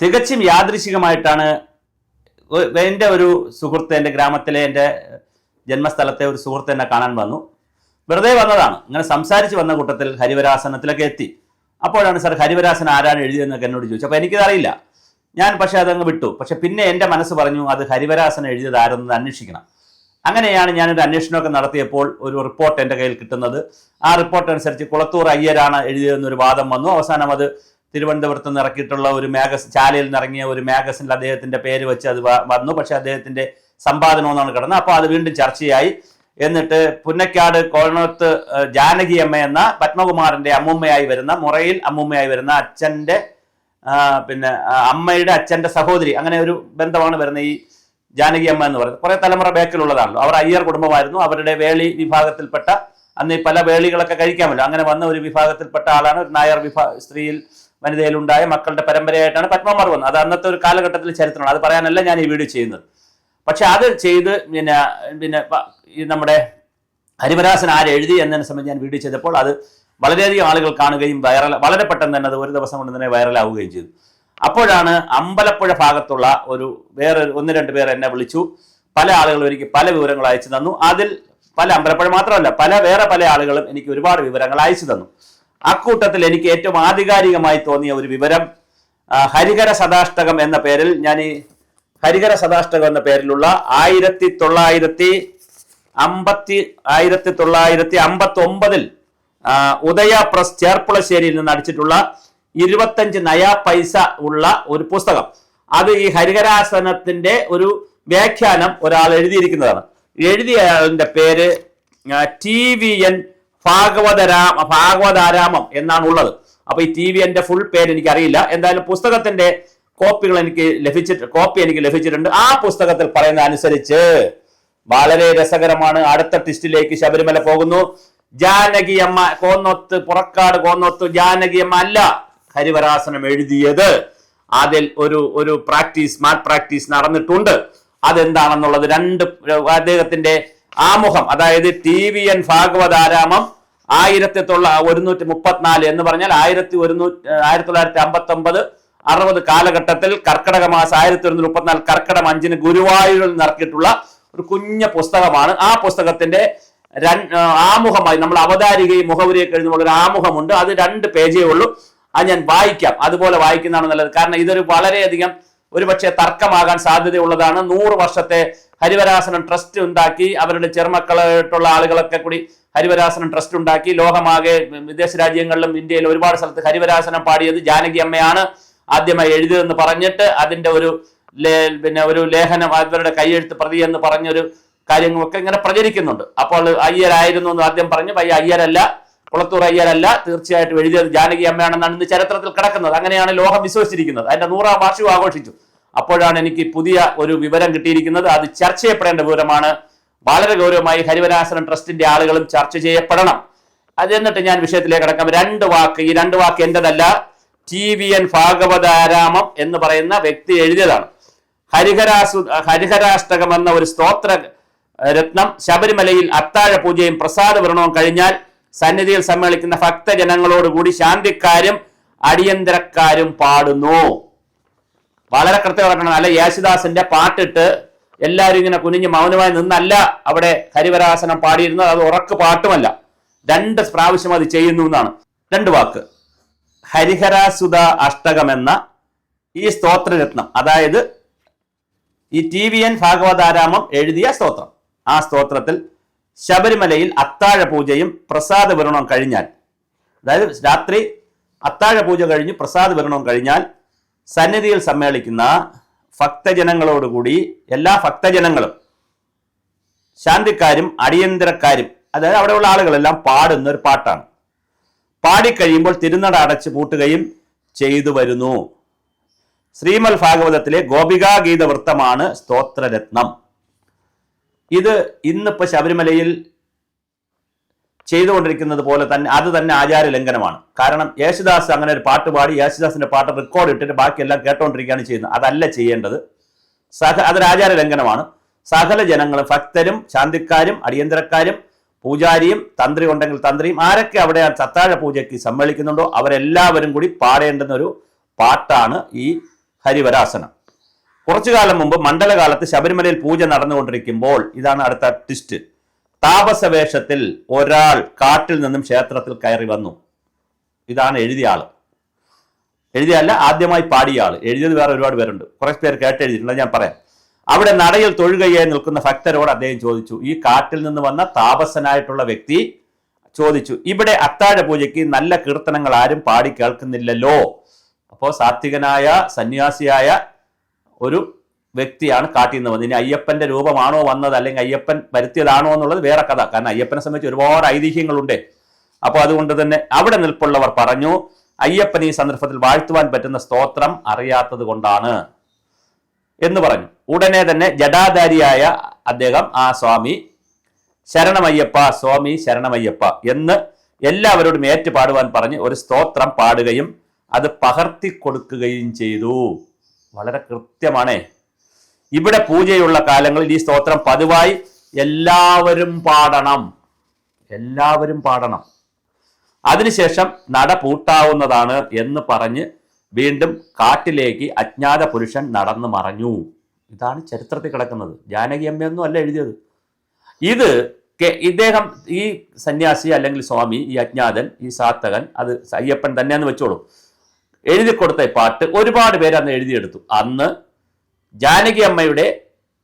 തികച്ചും യാദൃശികമായിട്ടാണ് എൻ്റെ ഒരു സുഹൃത്ത്, എൻ്റെ ഗ്രാമത്തിലെ എൻ്റെ ജന്മസ്ഥലത്തെ ഒരു സുഹൃത്ത് എന്നെ കാണാൻ വന്നു. വെറുതെ വന്നതാണ്. ഇങ്ങനെ സംസാരിച്ച് വന്ന കൂട്ടത്തിൽ ഹരിവരാസനത്തിലൊക്കെ എത്തി. അപ്പോഴാണ് സാർ ഹരിവരാസനം ആരാണ് എഴുതിയതെന്നൊക്കെ എന്നോട് ചോദിച്ചു. അപ്പോൾ എനിക്കതറിയില്ല. ഞാൻ പക്ഷേ അതങ്ങ് വിട്ടു. പക്ഷെ പിന്നെ എൻ്റെ മനസ്സ് പറഞ്ഞു അത് ഹരിവരാസനം എഴുതിയത് ആരെന്ന് അന്വേഷിക്കണം. അങ്ങനെയാണ് ഞാനൊരു അന്വേഷണമൊക്കെ നടത്തിയപ്പോൾ ഒരു റിപ്പോർട്ട് എൻ്റെ കയ്യിൽ കിട്ടുന്നത്. ആ റിപ്പോർട്ട് അനുസരിച്ച് കുളത്തൂർ അയ്യരാണ് എഴുതിയതെന്നൊരു വാദം വന്നു. അവസാനം അത് തിരുവനന്തപുരത്ത് നിന്ന് ഇറക്കിയിട്ടുള്ള ഒരു ചാലയിൽ നിന്ന് ഇറങ്ങിയ ഒരു മാഗസിനിൽ അദ്ദേഹത്തിൻ്റെ പേര് വെച്ച് അത് വന്നു. പക്ഷെ അദ്ദേഹത്തിൻ്റെ സമ്പാദനമെന്നാണ് കിടന്നത്. അപ്പോൾ അത് വീണ്ടും ചർച്ചയായി. എന്നിട്ട് പുന്നക്കാട് കോണത്ത് ജാനകി അമ്മ എന്ന പത്മകുമാറിൻ്റെ അമ്മൂമ്മയായി വരുന്ന, മുറയിൽ അമ്മൂമ്മയായി വരുന്ന അച്ഛൻ്റെ അമ്മയുടെ അച്ഛൻ്റെ സഹോദരി, അങ്ങനെ ഒരു ബന്ധമാണ് വരുന്നത് ഈ ജാനകി അമ്മ എന്ന് പറയുന്നത്. കുറേ തലമുറ ബേക്കിലുള്ളതാണല്ലോ. അവർ അയ്യർ കുടുംബമായിരുന്നു. അവരുടെ വേളി വിഭാഗത്തിൽപ്പെട്ട, അന്ന് ഈ പല വേളികളൊക്കെ കഴിക്കാമല്ലോ, അങ്ങനെ വന്ന ഒരു വിഭാഗത്തിൽപ്പെട്ട ആളാണ്. ഒരു നായർ സ്ത്രീയിൽ വനിതയിലുണ്ടായ മക്കളുടെ പരമ്പരയായിട്ടാണ് പത്മകുമാർ വന്നത്. അത് അന്നത്തെ ഒരു കാലഘട്ടത്തിൽ ചരിത്രമാണ്. അത് പറയാനല്ല ഞാൻ ഈ വീഡിയോ ചെയ്യുന്നത്. പക്ഷെ അത് ചെയ്ത് പിന്നെ ഈ നമ്മുടെ ഹരിവരാസൻ ആരെഴുതി എന്നതിനെ സംബന്ധിച്ച് ഞാൻ വീഡിയോ ചെയ്തപ്പോൾ അത് വളരെയധികം ആളുകൾ കാണുകയും വളരെ പെട്ടെന്ന് തന്നെ അത് ഒരു ദിവസം കൊണ്ട് തന്നെ വൈറലാവുകയും ചെയ്തു. അപ്പോഴാണ് അമ്പലപ്പുഴ ഭാഗത്തുള്ള വേറെ 1-2 പേർ എന്നെ വിളിച്ചു. പല ആളുകളും എനിക്ക് പല വിവരങ്ങൾ അയച്ചു തന്നു. അതിൽ അമ്പലപ്പുഴ മാത്രമല്ല, വേറെ പല ആളുകളും എനിക്ക് ഒരുപാട് വിവരങ്ങൾ അയച്ചു തന്നു. അക്കൂട്ടത്തിൽ എനിക്ക് ഏറ്റവും ആധികാരികമായി തോന്നിയ ഒരു വിവരം, ഹരിഹര സദാഷ്ടകം എന്ന പേരിൽ ഞാൻ ഈ ഹരിഹര സദാഷ്ടകം എന്ന പേരിലുള്ള 1959 ഉദയ പ്രസ് ചേർപ്പുളശ്ശേരിയിൽ നിന്ന് അടിച്ചിട്ടുള്ള 25 നയാ പൈസ ഉള്ള ഒരു പുസ്തകം. അത് ഈ ഹരിഹരാസനത്തിന്റെ ഒരു വ്യാഖ്യാനം ഒരാൾ എഴുതിയിരിക്കുന്നതാണ്. എഴുതിയയാളുടെ പേര് TVN ഭാഗവതാരാമം എന്നാണ് ഉള്ളത്. അപ്പൊ ഈ TVNന്റെ ഫുൾ പേര് എനിക്ക് അറിയില്ല. എന്തായാലും പുസ്തകത്തിന്റെ കോപ്പി എനിക്ക് ലഭിച്ചിട്ടുണ്ട്. ആ പുസ്തകത്തിൽ പറയുന്ന അനുസരിച്ച് വളരെ രസകരമാണ്. അടുത്ത ടിസ്റ്റിലേക്ക് ശബരിമല പോകുന്നു. ജാനകി അമ്മ പുറക്കാട് കോന്നൊത്ത് ജാനകി അമ്മ അല്ല ഹരിവരാസനം എഴുതിയത്. അതിൽ ഒരു സ്മാർട്ട് പ്രാക്ടീസ് നടന്നിട്ടുണ്ട്. അതെന്താണെന്നുള്ളത് അദ്ദേഹത്തിന്റെ ആമുഖം, അതായത് TVN ഭാഗവതാരാമം 1134 എന്ന് പറഞ്ഞാൽ 1959-60 കാലഘട്ടത്തിൽ കർക്കിടക മാസം 1134 കർക്കിടക 5 ഗുരുവായൂരിൽ നിറക്കിയിട്ടുള്ള ഒരു കുഞ്ഞ പുസ്തകമാണ്. ആ പുസ്തകത്തിന്റെ ആമുഖമായി നമ്മൾ അവതാരികയും മുഖവുരിയൊക്കെ എഴുതുമ്പോൾ ഒരു ആമുഖമുണ്ട്. അത് 2 പേജേ ഉള്ളൂ. അത് ഞാൻ വായിക്കാം. അതുപോലെ വായിക്കുന്നതാണ് നല്ലത്. കാരണം ഇതൊരു വളരെയധികം ഒരുപക്ഷെ തർക്കമാകാൻ സാധ്യതയുള്ളതാണ്. 100 വർഷത്തെ ഹരിവരാസനം ട്രസ്റ്റ് ഉണ്ടാക്കി, അവരുടെ ചെറുമക്കളായിട്ടുള്ള ആളുകളൊക്കെ കൂടി ഹരിവരാസനം ട്രസ്റ്റ് ഉണ്ടാക്കി, ലോകമാകെ വിദേശ രാജ്യങ്ങളിലും ഇന്ത്യയിലും ഒരുപാട് സ്ഥലത്ത് ഹരിവരാസനം പാടിയത് ജാനകി അമ്മയാണ് ആദ്യമായി എഴുതിയതെന്ന് പറഞ്ഞിട്ട് അതിന്റെ ഒരു ലേഖനം, അവരുടെ കൈയെഴുത്ത് പ്രതി എന്ന് പറഞ്ഞൊരു കാര്യങ്ങളൊക്കെ ഇങ്ങനെ പ്രചരിക്കുന്നുണ്ട്. അപ്പോൾ അയ്യരായിരുന്നു എന്ന് ആദ്യം പറഞ്ഞു. അയ്യരല്ല, കുളത്തൂർ അയ്യരല്ല, തീർച്ചയായിട്ടും എഴുതിയത് ജാനകി അമ്മയാണെന്നാണ് ഇന്ന് ചരിത്രത്തിൽ കിടക്കുന്നത്. അങ്ങനെയാണ് ലോകം വിശ്വസിച്ചിരിക്കുന്നത്. അതിന്റെ 100ാം വാർഷികം ആഘോഷിച്ചു. അപ്പോഴാണ് എനിക്ക് പുതിയ ഒരു വിവരം കിട്ടിയിരിക്കുന്നത്. അത് ചർച്ച ചെയ്യപ്പെടേണ്ട വിവരമാണ്. വളരെ ഗൗരവമായി ഹരിവരാസനം ട്രസ്റ്റിന്റെ ആളുകളും ചർച്ച ചെയ്യപ്പെടണം. അത് എന്നിട്ട് ഞാൻ വിഷയത്തിലേക്ക് കിടക്കാം. ഈ രണ്ട് വാക്ക് എന്റേതല്ല, TVN ഭാഗവതാരാമം എന്ന് പറയുന്ന വ്യക്തി എഴുതിയതാണ്. ഹരിഹരാഷ്ടകം എന്ന ഒരു സ്തോത്ര രത്നം ശബരിമലയിൽ അത്താഴ പൂജയും പ്രസാദ വിതരണവും കഴിഞ്ഞാൽ സന്നിധിയിൽ സമ്മേളിക്കുന്ന ഭക്തജനങ്ങളോടുകൂടി ശാന്തിക്കാരും അടിയന്തരക്കാരും പാടുന്നു. വളരെ കൃത്യമായിട്ടാണ്. അല്ല യേശുദാസിന്റെ പാട്ടിട്ട് എല്ലാവരും ഇങ്ങനെ കുനിഞ്ഞ് മൗനമായി നിന്നല്ല അവിടെ ഹരിവരാസനം പാടിയിരുന്നത്. അത് ഉറക്ക് പാട്ടുമല്ല. 2 പ്രാവശ്യം അത് ചെയ്യുന്നു എന്നാണ്. 2 വാക്ക്. ഹരിഹരാസുത അഷ്ടകം എന്ന ഈ സ്തോത്രരത്നം, അതായത് ഈ TVN ഭാഗവതാരാമം എഴുതിയ സ്തോത്രം. ആ സ്തോത്രത്തിൽ ശബരിമലയിൽ അത്താഴ പൂജയും പ്രസാദ വിതരണവും കഴിഞ്ഞാൽ, അതായത് രാത്രി അത്താഴ പൂജ കഴിഞ്ഞ് പ്രസാദ വിതരണവും കഴിഞ്ഞാൽ സന്നിധിയിൽ സമ്മേളിക്കുന്ന ഭക്തജനങ്ങളോടുകൂടി എല്ലാ ഭക്തജനങ്ങളും ശാന്തിക്കാരും അടിയന്തരക്കാരും, അതായത് അവിടെയുള്ള ആളുകളെല്ലാം പാടുന്ന ഒരു പാട്ടാണ്. പാടിക്കഴിയുമ്പോൾ തിരുനട അടച്ച് പൂട്ടുകയും ചെയ്തു വരുന്നു. ശ്രീമൽ ഭാഗവതത്തിലെ ഗോപികാഗീത വൃത്തമാണ് സ്തോത്രരത്നം. ഇത് ഇന്നിപ്പോ ശബരിമലയിൽ ചെയ്തുകൊണ്ടിരിക്കുന്നത് പോലെ തന്നെ അത് തന്നെ ആചാര ലംഘനമാണ്. കാരണം യേശുദാസ് അങ്ങനെ ഒരു പാട്ട് പാടി യേശുദാസിന്റെ പാട്ട് റെക്കോർഡ് ഇട്ടിട്ട് ബാക്കിയെല്ലാം കേട്ടോണ്ടിരിക്കുകയാണ് ചെയ്യുന്നത്. അതല്ല ചെയ്യേണ്ടത്. അതൊരു ആചാര ലംഘനമാണ്. സകല ജനങ്ങളും, ഭക്തരും ശാന്തിക്കാരും അടിയന്തരക്കാരും പൂജാരിയും തന്ത്രി ഉണ്ടെങ്കിൽ തന്ത്രിയും ആരൊക്കെ അവിടെ അത്താഴ പൂജയ്ക്ക് സമ്മേളിക്കുന്നുണ്ടോ അവരെല്ലാവരും കൂടി പാടേണ്ടുന്ന ഒരു പാട്ടാണ് ഈ ഹരിവരാസനം. കുറച്ചു കാലം മുമ്പ് മണ്ഡലകാലത്ത് ശബരിമലയിൽ പൂജ നടന്നുകൊണ്ടിരിക്കുമ്പോൾ, ഇതാണ് അടുത്ത ട്വിസ്റ്റ്, താപസവേഷത്തിൽ ഒരാൾ കാട്ടിൽ നിന്നും ക്ഷേത്രത്തിൽ കയറി വന്നു. ഇതാണ് എഴുതിയ ആള്. എഴുതിയല്ല, ആദ്യമായി പാടിയ ആള്. എഴുതിയത് വേറെ ഒരുപാട് പേരുണ്ട്, കുറെ പേര് കേട്ടെഴുതിയിട്ടുണ്ട്, ഞാൻ പറയാം. അവിടെ നടയിൽ തൊഴുകയായി നിൽക്കുന്ന ഭക്തരോട് അദ്ദേഹം ചോദിച്ചു, ഈ കാട്ടിൽ നിന്ന് വന്ന താപസനായിട്ടുള്ള വ്യക്തി ചോദിച്ചു, ഇവിടെ അത്താഴ പൂജയ്ക്ക് നല്ല കീർത്തനങ്ങൾ ആരും പാടി കേൾക്കുന്നില്ലല്ലോ. അപ്പോൾ സാത്വികനായ സന്യാസിയായ ഒരു വ്യക്തിയാണ് കാട്ടിൽ നിന്ന് വന്നത്. ഇനി അയ്യപ്പന്റെ രൂപമാണോ വന്നത്, അല്ലെങ്കിൽ അയ്യപ്പൻ വരുത്തിയതാണോ എന്നുള്ളത് വേറെ കഥ. കാരണം അയ്യപ്പനെ സംബന്ധിച്ച് ഒരുപാട് ഐതിഹ്യങ്ങളുണ്ട്. അപ്പോൾ അതുകൊണ്ട് തന്നെ അവിടെ നിൽപ്പുള്ളവർ പറഞ്ഞു, അയ്യപ്പൻ ഈ സന്ദർഭത്തിൽ വാഴ്ത്തുവാൻ പറ്റുന്ന സ്തോത്രം അറിയാത്തത് കൊണ്ടാണ് എന്ന് പറഞ്ഞു. ഉടനെ തന്നെ ജടാധാരിയായ അദ്ദേഹം, ആ സ്വാമി, ശരണമയ്യപ്പ, സ്വാമി ശരണമയ്യപ്പ എന്ന് എല്ലാവരോടും ഏറ്റു പാടുവാൻ പറഞ്ഞ് ഒരു സ്തോത്രം പാടുകയും അത് പകർത്തി കൊടുക്കുകയും ചെയ്തു. വളരെ കൃത്യമാണേ. ഇവിടെ പൂജയുള്ള കാലങ്ങളിൽ ഈ സ്തോത്രം പതിവായി എല്ലാവരും പാടണം. അതിനുശേഷം നട പൂട്ടാവുന്നതാണ് എന്ന് പറഞ്ഞ് വീണ്ടും കാട്ടിലേക്ക് അജ്ഞാത പുരുഷൻ നടന്നു മറഞ്ഞു. ഇതാണ് ചരിത്രത്തിൽ കിടക്കുന്നത്. ജാനകി അമ്മയൊന്നും അല്ല എഴുതിയത്. ഇത് ഇദ്ദേഹം, ഈ സന്യാസി അല്ലെങ്കിൽ സ്വാമി, ഈ അജ്ഞാതൻ, ഈ സാത്തകൻ, അത് അയ്യപ്പൻ തന്നെയെന്ന് വെച്ചോളൂ, എഴുതി കൊടുത്ത പാട്ട് ഒരുപാട് പേര് അന്ന് എഴുതിയെടുത്തു. അന്ന് ജാനകി അമ്മയുടെ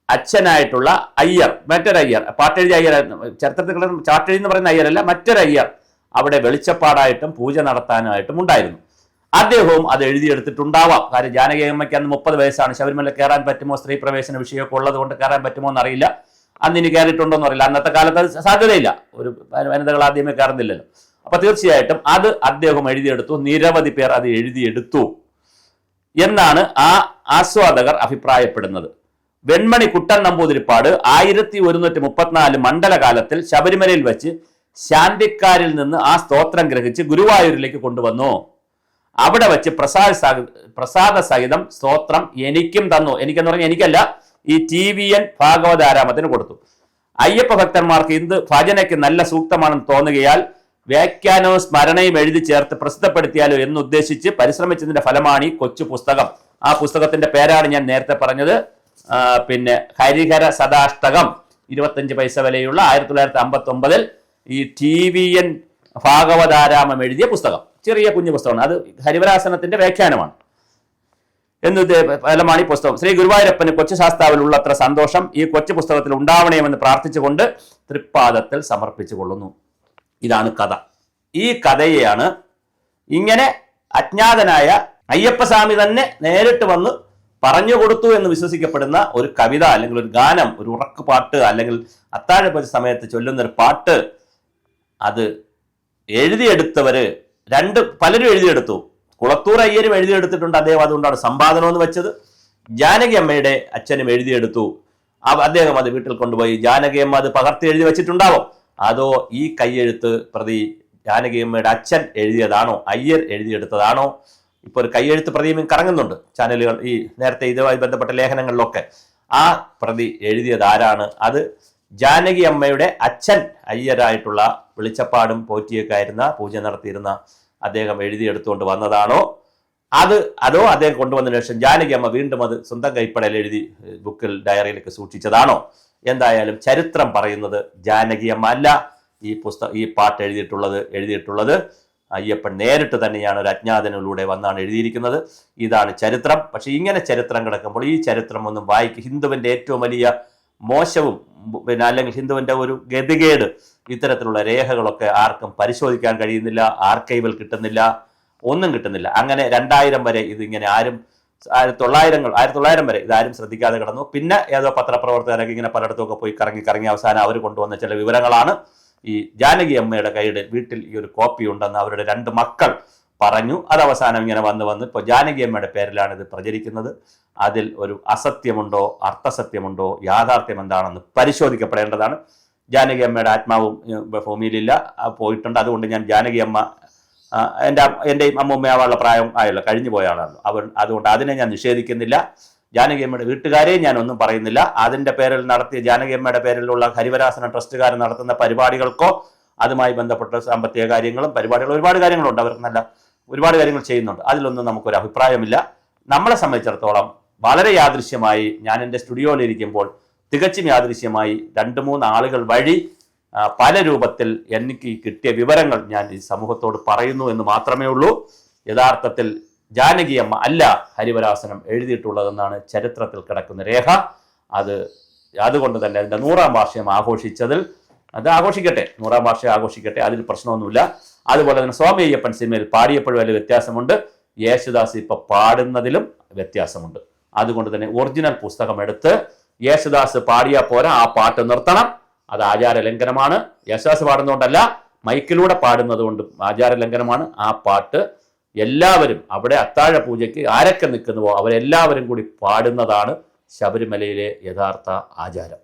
അച്ഛനായിട്ടുള്ള അയ്യർ, മറ്റൊരയ്യർ, പാട്ടെഴുതിയ അയ്യർ, ചരിത്രത്തിൽ ചാട്ടെഴുതി എന്ന് പറയുന്ന അയ്യരല്ല, മറ്റൊരയ്യർ അവിടെ വെളിച്ചപ്പാടായിട്ടും പൂജ നടത്താനായിട്ടും ഉണ്ടായിരുന്നു. അദ്ദേഹവും അത് എഴുതിയെടുത്തിട്ടുണ്ടാവാം. കാര്യം ജാനകി അമ്മയ്ക്ക് അന്ന് 30 വയസ്സാണ്. ശബരിമല കയറാൻ പറ്റുമോ, സ്ത്രീ പ്രവേശന വിഷയമൊക്കെ ഉള്ളത് കൊണ്ട് കയറാൻ പറ്റുമോ എന്നറിയില്ല. അന്ന് ഇനി കയറിയിട്ടുണ്ടോ എന്നറിയില്ല. അന്നത്തെ കാലത്ത് അത് സാധ്യതയില്ല, ഒരു വനിതകൾ ആദ്യമേ കയറുന്നില്ലല്ലോ. അപ്പൊ തീർച്ചയായിട്ടും അത് അദ്ദേഹം എഴുതിയെടുത്തു. നിരവധി പേർ അത് എഴുതിയെടുത്തു എന്നാണ് ആ ആസ്വാദകർ അഭിപ്രായപ്പെടുന്നത്. വെൺമണി കുട്ടൻ നമ്പൂതിരിപ്പാട് 1134 മണ്ഡലകാലത്തിൽ ശബരിമലയിൽ വെച്ച് ശാന്തിക്കാരിൽ നിന്ന് ആ സ്തോത്രം ഗ്രഹിച്ച് ഗുരുവായൂരിലേക്ക് കൊണ്ടുവന്നു. അവിടെ വെച്ച് പ്രസാദ സഹിതം സ്തോത്രം എനിക്കും തന്നു. എനിക്കെന്ന് പറഞ്ഞാൽ എനിക്കല്ല, ഈ TVN ഭാഗവതാരാമത്തിന് കൊടുത്തു. അയ്യപ്പ ഭക്തന്മാർക്ക് ഇത് ഭജനയ്ക്ക് നല്ല സൂക്തമാണെന്ന് തോന്നുകയാൽ വ്യാഖ്യാനവും സ്മരണയും എഴുതി ചേർത്ത് പ്രസിദ്ധപ്പെടുത്തിയാലോ എന്നുദ്ദേശിച്ച് പരിശ്രമിച്ചതിന്റെ ഫലമാണ് ഈ കൊച്ചു പുസ്തകം. ആ പുസ്തകത്തിന്റെ പേരാണ് ഞാൻ നേരത്തെ പറഞ്ഞത്. പിന്നെ ഹരിഹര സദാഷ്ടകം, 25 പൈസ വിലയുള്ള 1959 ഈ TVN ഭാഗവതാരാമം എഴുതിയ പുസ്തകം. ചെറിയ കുഞ്ഞു പുസ്തകമാണ്. അത് ഹരിവരാസനത്തിന്റെ വ്യാഖ്യാനമാണ്. ഫലമാണ് ഈ പുസ്തകം. ശ്രീ ഗുരുവായൂരപ്പന് കൊച്ചു ശാസ്താവിൽ ഉള്ളത്ര സന്തോഷം ഈ കൊച്ചു പുസ്തകത്തിൽ ഉണ്ടാവണമെന്ന് പ്രാർത്ഥിച്ചുകൊണ്ട് തൃപ്പാദത്തിൽ സമർപ്പിച്ചു കൊള്ളുന്നു. ഇതാണ് കഥ. ഈ കഥയെയാണ് ഇങ്ങനെ അജ്ഞാതനായ അയ്യപ്പസ്വാമി തന്നെ നേരിട്ട് വന്ന് പറഞ്ഞു കൊടുത്തു എന്ന് വിശ്വസിക്കപ്പെടുന്ന ഒരു കവിത, അല്ലെങ്കിൽ ഒരു ഗാനം, ഒരു ഉറക്ക് പാട്ട്, അല്ലെങ്കിൽ അത്താഴ പൂജ സമയത്ത് ചൊല്ലുന്നൊരു പാട്ട്, അത് എഴുതിയെടുത്തവര് പലരും എഴുതിയെടുത്തു. കുളത്തൂർ അയ്യരും എഴുതിയെടുത്തിട്ടുണ്ട്. അദ്ദേഹം അതുകൊണ്ടാണ് സമ്പാദനം എന്ന് വെച്ചത്. ജാനകി അമ്മയുടെ അച്ഛനും എഴുതിയെടുത്തു. അദ്ദേഹം അത് വീട്ടിൽ കൊണ്ടുപോയി ജാനകി അമ്മ അത് പകർത്തി എഴുതി വെച്ചിട്ടുണ്ടാവും. അതോ ഈ കയ്യെഴുത്ത് പ്രതി ജാനകി അമ്മയുടെ അച്ഛൻ എഴുതിയതാണോ, അയ്യർ എഴുതിയെടുത്തതാണോ? ഇപ്പൊ ഒരു കയ്യെഴുത്ത് പ്രതിയും കറങ്ങുന്നുണ്ട് ചാനലുകൾ, ഈ നേരത്തെ ഇതുമായി ബന്ധപ്പെട്ട ലേഖനങ്ങളിലൊക്കെ. ആ പ്രതി എഴുതിയത് ആരാണ്? അത് ജാനകി അമ്മയുടെ അച്ഛൻ അയ്യരായിട്ടുള്ള വെളിച്ചപ്പാടും പോറ്റിയൊക്കെ ആയിരുന്ന, പൂജ നടത്തിയിരുന്ന അദ്ദേഹം എഴുതിയെടുത്തുകൊണ്ട് വന്നതാണോ? അതോ അദ്ദേഹം കൊണ്ടുവന്നതിന് ശേഷം ജാനകി അമ്മ വീണ്ടും അത് സ്വന്തം കൈപ്പടയിൽ എഴുതി ബുക്കിൽ, ഡയറിയിലൊക്കെ സൂക്ഷിച്ചതാണോ? എന്തായാലും ചരിത്രം പറയുന്നത് ജാനകി അമ്മ അല്ല ഈ പാട്ട് എഴുതിയിട്ടുള്ളത് അയ്യപ്പൻ നേരിട്ട് തന്നെയാണ്. ഒരു അജ്ഞാതനിലൂടെ വന്നാണ് എഴുതിയിരിക്കുന്നത്. ഇതാണ് ചരിത്രം. പക്ഷെ ഇങ്ങനെ ചരിത്രം കിടക്കുമ്പോൾ ഈ ചരിത്രം ഒന്നും ഹിന്ദുവിന്റെ ഏറ്റവും വലിയ മോശവും, പിന്നെ അല്ലെങ്കിൽ ഹിന്ദുവിന്റെ ഒരു ഗതികേട്, ഇത്തരത്തിലുള്ള രേഖകളൊക്കെ ആർക്കും പരിശോധിക്കാൻ കഴിയുന്നില്ല, ആർക്കൈവൽ കിട്ടുന്നില്ല, ഒന്നും കിട്ടുന്നില്ല. അങ്ങനെ 2000 വരെ ഇതിങ്ങനെ ആരും 1900 വരെ ഇതാരും ശ്രദ്ധിക്കാതെ കിടന്നു. പിന്നെ ഏതോ പത്രപ്രവർത്തകരൊക്കെ ഇങ്ങനെ പലയിടത്തുമൊക്കെ പോയി കറങ്ങി അവസാനം അവർ കൊണ്ടുവന്ന ചില വിവരങ്ങളാണ് ഈ ജാനകി അമ്മയുടെ കയ്യുടെ വീട്ടിൽ ഈ ഒരു കോപ്പി ഉണ്ടെന്ന് അവരുടെ 2 മക്കൾ പറഞ്ഞു. അത് അവസാനം ഇങ്ങനെ വന്ന് ഇപ്പോൾ ജാനകി അമ്മയുടെ പേരിലാണ് ഇത് പ്രചരിക്കുന്നത്. അതിൽ ഒരു അസത്യമുണ്ടോ, അർത്ഥസത്യമുണ്ടോ, യാഥാർത്ഥ്യം എന്താണെന്ന് പരിശോധിക്കപ്പെടേണ്ടതാണ്. ജാനകി അമ്മയുടെ ആത്മാവും ഭൂമിയിലില്ല, പോയിട്ടുണ്ട്. അതുകൊണ്ട് ഞാൻ ജാനകി അമ്മ എൻ്റെയും അമ്മൂമ്മയാവാനുള്ള പ്രായം ആയല്ലോ, കഴിഞ്ഞു പോയ ആളാണല്ലോ. അതുകൊണ്ട് അതിനെ ഞാൻ നിഷേധിക്കുന്നില്ല. ജാനകി അമ്മയുടെ വീട്ടുകാരെ ഞാൻ ഒന്നും പറയുന്നില്ല. അതിന്റെ പേരിൽ നടത്തിയ ജാനകി അമ്മയുടെ പേരിലുള്ള ഹരിവരാസന ട്രസ്റ്റുകാർ നടത്തുന്ന പരിപാടികൾക്കോ അതുമായി ബന്ധപ്പെട്ട സാമ്പത്തിക കാര്യങ്ങളും പരിപാടികളും ഒരുപാട് കാര്യങ്ങളുണ്ട്. അവർ നല്ല ഒരുപാട് കാര്യങ്ങൾ ചെയ്യുന്നുണ്ട്. അതിലൊന്നും നമുക്കൊരു അഭിപ്രായമില്ല. നമ്മളെ സംബന്ധിച്ചിടത്തോളം വളരെ യാദൃശ്യമായി ഞാൻ എൻ്റെ സ്റ്റുഡിയോയിലിരിക്കുമ്പോൾ തികച്ചും യാദൃശ്യമായി 2-3 ആളുകൾ വഴി പല രൂപത്തിൽ എനിക്ക് കിട്ടിയ വിവരങ്ങൾ ഞാൻ ഈ സമൂഹത്തോട് പറയുന്നു എന്ന് മാത്രമേ ഉള്ളൂ. യഥാർത്ഥത്തിൽ ജാനകിയമ്മ അല്ല ഹരിവരാസനം എഴുതിയിട്ടുള്ളതെന്നാണ് ചരിത്രത്തിൽ കിടക്കുന്ന രേഖ. അതുകൊണ്ട് തന്നെ അതിൻ്റെ 100ാം വാർഷികം ആഘോഷിച്ചതിൽ അത് ആഘോഷിക്കട്ടെ, 100ാം വാർഷികം ആഘോഷിക്കട്ടെ, അതിൽ പ്രശ്നമൊന്നുമില്ല. അതുപോലെ തന്നെ സ്വാമി അയ്യപ്പൻ സിനിമയിൽ പാടിയപ്പോഴും വലിയ വ്യത്യാസമുണ്ട്, യേശുദാസ് ഇപ്പൊ പാടുന്നതിലും വ്യത്യാസമുണ്ട്. അതുകൊണ്ട് തന്നെ ഒറിജിനൽ പുസ്തകം എടുത്ത് യേശുദാസ് പാടിയാൽ പോരാ, ആ പാട്ട് നിർത്തണം. അത് ആചാര ലംഘനമാണ്. യേശുദാസ് പാടുന്നതുകൊണ്ടല്ല, മൈക്കിലൂടെ പാടുന്നത് കൊണ്ട് ആചാര ലംഘനമാണ്. ആ പാട്ട് എല്ലാവരും അവിടെ അത്താഴ പൂജയ്ക്ക് ആരൊക്കെ നിൽക്കുന്നുവോ അവരെല്ലാവരും കൂടി പാടുന്നതാണ് ശബരിമലയിലെ യഥാർത്ഥ ആചാരം.